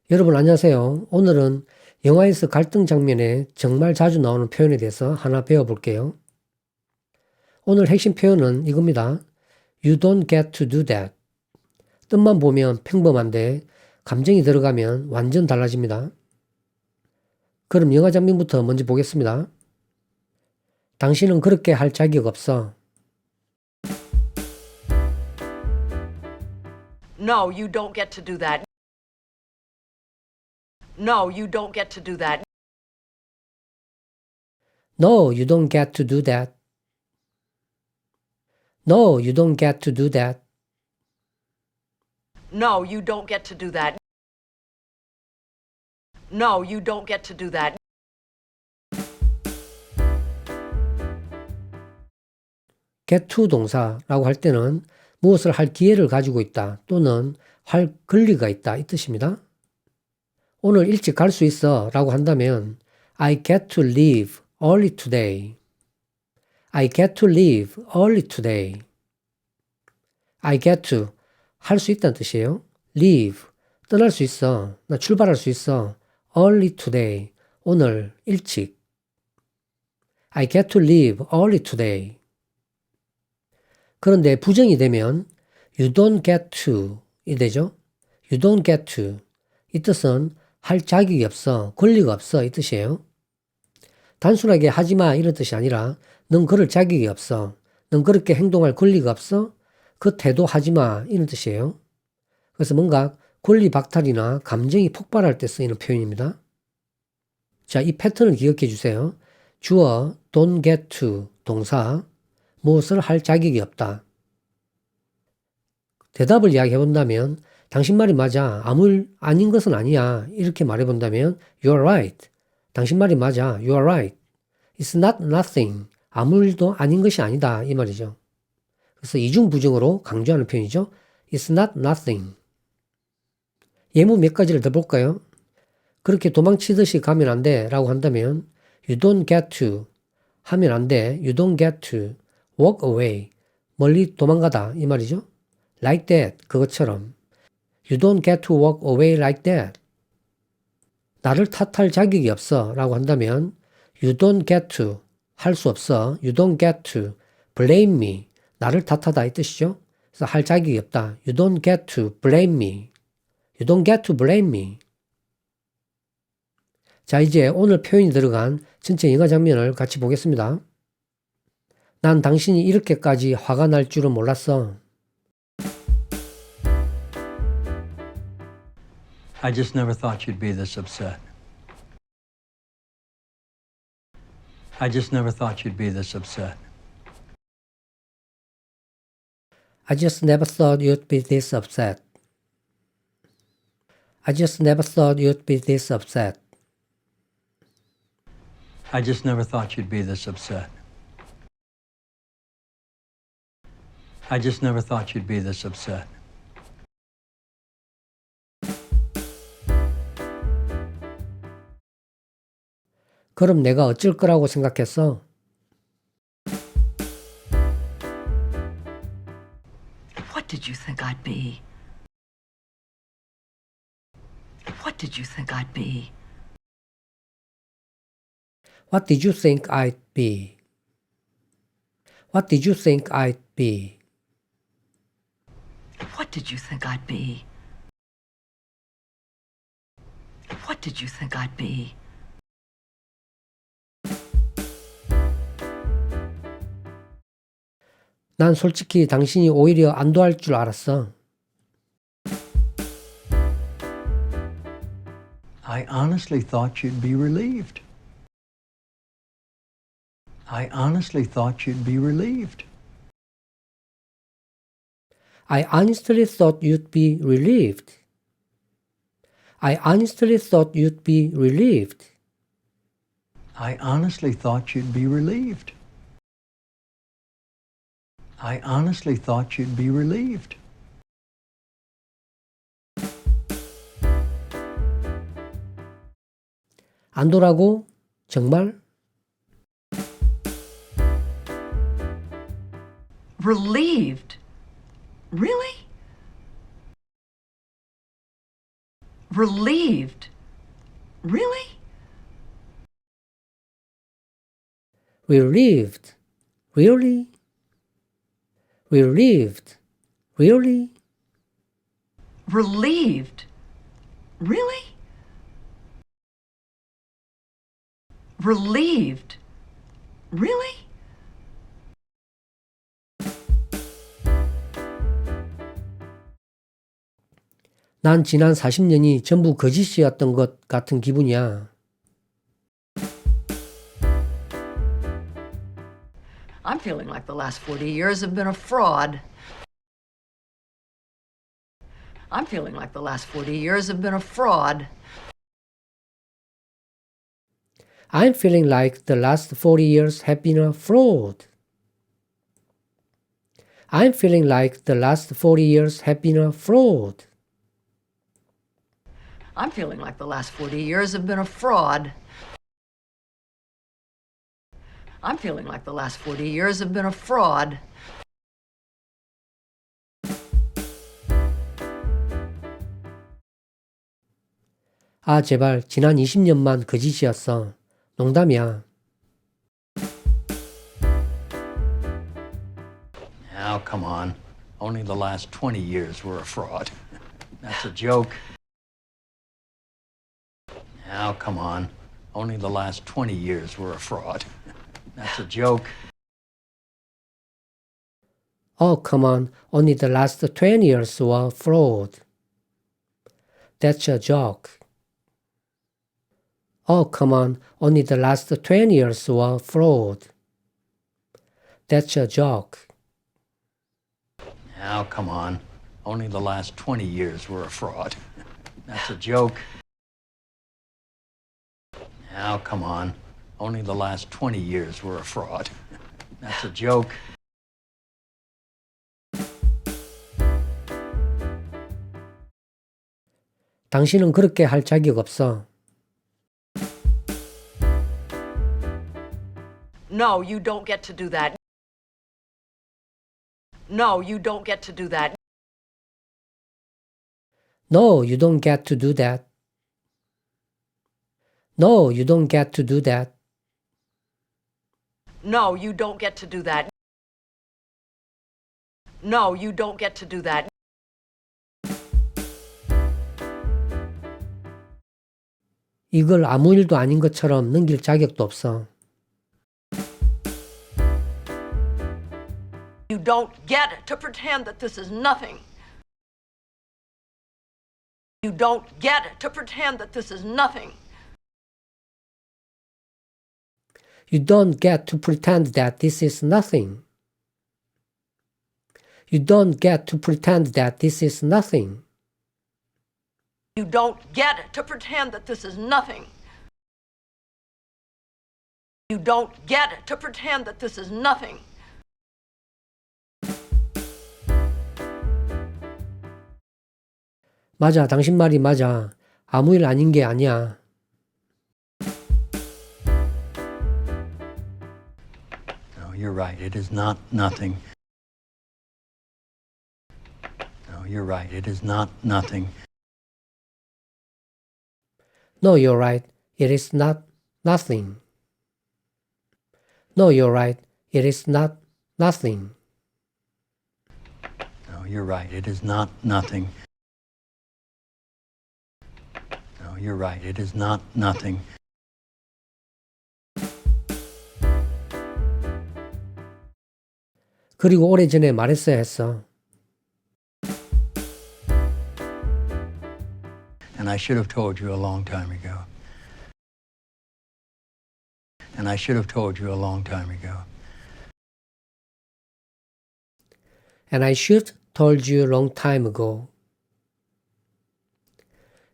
여러분 안녕하세요. 오늘은 영화에서 갈등 장면에 정말 자주 나오는 표현에 대해서 하나 배워볼게요. 오늘 핵심 표현은 이겁니다. You don't get to do that. 뜻만 보면 평범한데 감정이 들어가면 완전 달라집니다. 그럼 영화 장면부터 먼저 보겠습니다. 당신은 그렇게 할 자격 없어. No, you don't get to do that. No, you don't get to do that. No, you don't get to do that. No, you don't get to do that. No, you don't get to do that. No, you don't get to do that. get to 동사라고 할 때는 무엇을 할 기회를 가지고 있다 또는 할 권리가 있다 이 뜻입니다. 오늘 일찍 갈 수 있어 라고 한다면 I get to leave early today. I get to leave early today. I get to 할 수 있다는 뜻이에요. leave 떠날 수 있어. 나 출발할 수 있어. early today 오늘 일찍. I get to leave early today. 그런데 부정이 되면 you don't get to 이 되죠. You don't get to 이 뜻은 할 자격이 없어, 권리가 없어 이 뜻이에요. 단순하게 하지마 이런 뜻이 아니라 넌 그럴 자격이 없어, 넌 그렇게 행동할 권리가 없어, 그 태도 하지마 이런 뜻이에요. 그래서 뭔가 권리 박탈이나 감정이 폭발할 때 쓰이는 표현입니다. 자, 이 패턴을 기억해 주세요. 주어 don't get to 동사 무엇을 할 자격이 없다. 대답을 이야기해 본다면 당신 말이 맞아. 아닌 것은 아니야. 이렇게 말해 본다면 You're right. 당신 말이 맞아. You're right. It's not nothing. 아무 일도 아닌 것이 아니다. 이 말이죠. 그래서 이중부정으로 강조하는 표현이죠. It's not nothing. 예문 몇 가지를 더 볼까요? 그렇게 도망치듯이 가면 안 돼 라고 한다면 You don't get to 하면 안 돼. You don't get to walk away. 멀리 도망가다. 이 말이죠. Like that. 그것처럼. You don't get to walk away like that. 나를 탓할 자격이 없어 라고 한다면 You don't get to 할 수 없어. You don't get to blame me. 나를 탓하다 이 뜻이죠. 그래서 할 자격이 없다. You don't get to blame me. You don't get to blame me. 자, 이제 오늘 표현이 들어간 전체 영화 장면을 같이 보겠습니다. 난 당신이 이렇게까지 화가 날 줄은 몰랐어. I just never thought you'd be this upset. I just never thought you'd be this upset. I just never thought you'd be this upset. I just never thought you'd be this upset. I just never thought you'd be this upset. I just never thought you'd be this upset. 그럼 내가 어쩔 거라고 생각했어? What did you think I'd be? What did you think I'd be? What did you think I'd be? What did you think I'd be? What did you think I'd be? What did you think I'd be? 난 솔직히 당신이 오히려 안도할 줄 알았어. I honestly thought you'd be relieved. I honestly thought you'd be relieved. I honestly thought you'd be relieved. I honestly thought you'd be relieved. I honestly thought you'd be relieved. I honestly thought you'd be relieved. 안도라고? 정말? Relieved? Really? Relieved. Really? Relieved. Really? Relieved. Really? Relieved. Really? Relieved. Really? 난 지난 40년이 전부 거짓이었던 것 같은 기분이야. I'm feeling like the last 40 years have been a fraud. I'm feeling like the last 40 years have been a fraud. I'm feeling like the last 40 years have been a fraud. I'm feeling like the last 40 years have been a fraud. I'm feeling like the last 40 years have been a fraud. I'm feeling like the last 40 years have been a fraud. 아, 제발 지난 20년만 거짓이었어. 농담이야. Now, come on. Only the last 20 years were a fraud. That's a joke. Now, come on. Only the last 20 years were a fraud. That's a joke. Oh, come on. Only the last 20 years were fraud. That's a joke. Oh, come on. Only the last 20 years were fraud. That's a joke. Now, come on. Only the last 20 years were a fraud. That's a joke. Now, come on. Only the last 20 years were a fraud. That's a joke. 당신은 그렇게 할 자격 없어. No, you don't get to do that. No, you don't get to do that. No, you don't get to do that. No, you don't get to do that. No, you don't get to do that. No, you don't get to do that. 이걸 아무 일도 아닌 것처럼 넘길 자격도 없어. You don't get to pretend that this is nothing. You don't get to pretend that this is nothing. You don't get to pretend that this is nothing. You don't get to pretend that this is nothing. You don't get to pretend that this is nothing. You don't get to pretend that this is nothing. 맞아, 당신 말이 맞아. 아무 일 아닌 게 아니야. No, you're right. It is not nothing. No, you're right. It is not nothing. No, you're right. It is not nothing. No, you're right. It is not nothing. No, you're right. It is not nothing. No, you're right. It is not nothing. 그리고 오래전에 말했어야 했어. And I should have told you a long time ago. And I should have told you a long time ago. And I should told you a long time ago.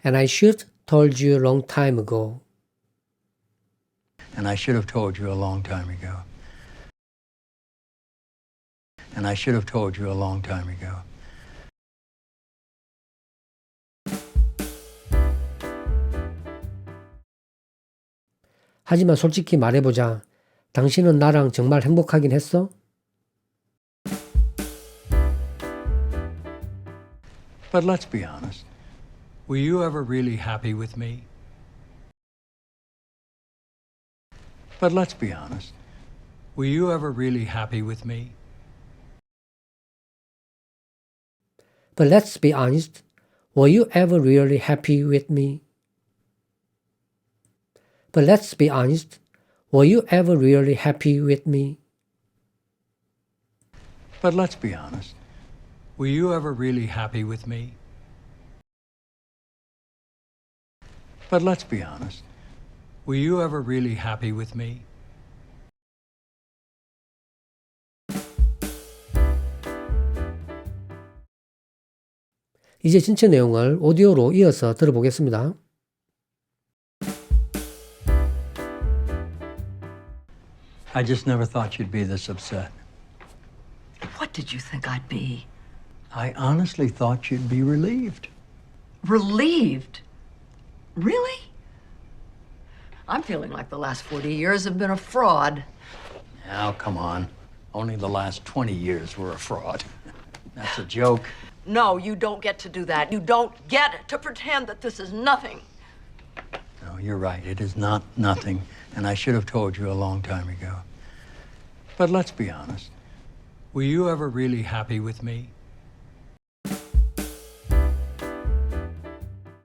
And I should told you a long time ago. And I should have told you a long time ago. And I should have told you a long time ago. 하지만 솔직히 말해보자. 당신은 나랑 정말 행복하긴 했어? But let's be honest. Were you ever really happy with me? But let's be honest. Were you ever really happy with me? But let's be honest. Were you ever really happy with me? But let's be honest. Were you ever really happy with me? But let's be honest. Were you ever really happy with me? But let's be honest. Were you ever really happy with me? 이제 전체 내용을 오디오로 이어서 들어보겠습니다. I just never thought you'd be this upset. What did you think I'd be? I honestly thought you'd be relieved. Relieved? Really? I'm feeling like the last 40 years have been a fraud. Now, come on. Only the last 20 years were a fraud. That's a joke. No, you don't get to do that. You don't get to pretend that this is nothing. No, you're right. It is not nothing, and I should have told you a long time ago. But let's be honest. Were you ever really happy with me?